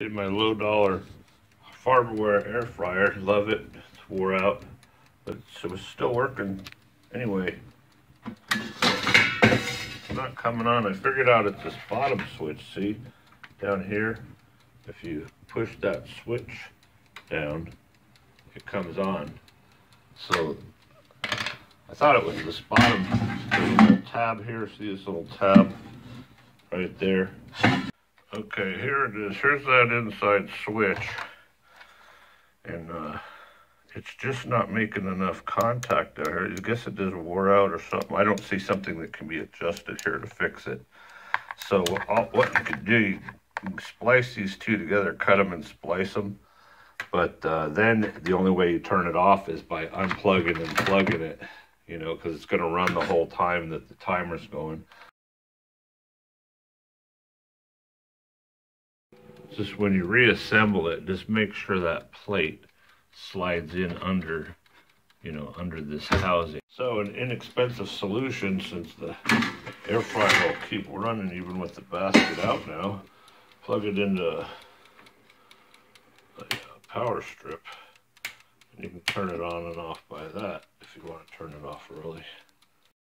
In my low dollar Farberware air fryer, love it. It's wore out, but it was still working anyway. It's not coming on. I figured out it's this bottom switch. See down here, if you push that switch down, it comes on. So I thought it was this bottom. There's a little tab here. See this little tab right there? Okay, here it is. Here's that inside switch. And it's just not making enough contact out here. I guess it just wore out or something. I don't see something that can be adjusted here to fix it. So what you could do, you can splice these two together, cut them and splice them. But then the only way you turn it off is by unplugging and plugging it, you know, because it's going to run the whole time that the timer's going. Just when you reassemble it, just make sure that plate slides in under, you know, under this housing. So an inexpensive solution, since the air fryer will keep running even with the basket out now, plug it into a power strip, and you can turn it on and off by that if you want to turn it off early.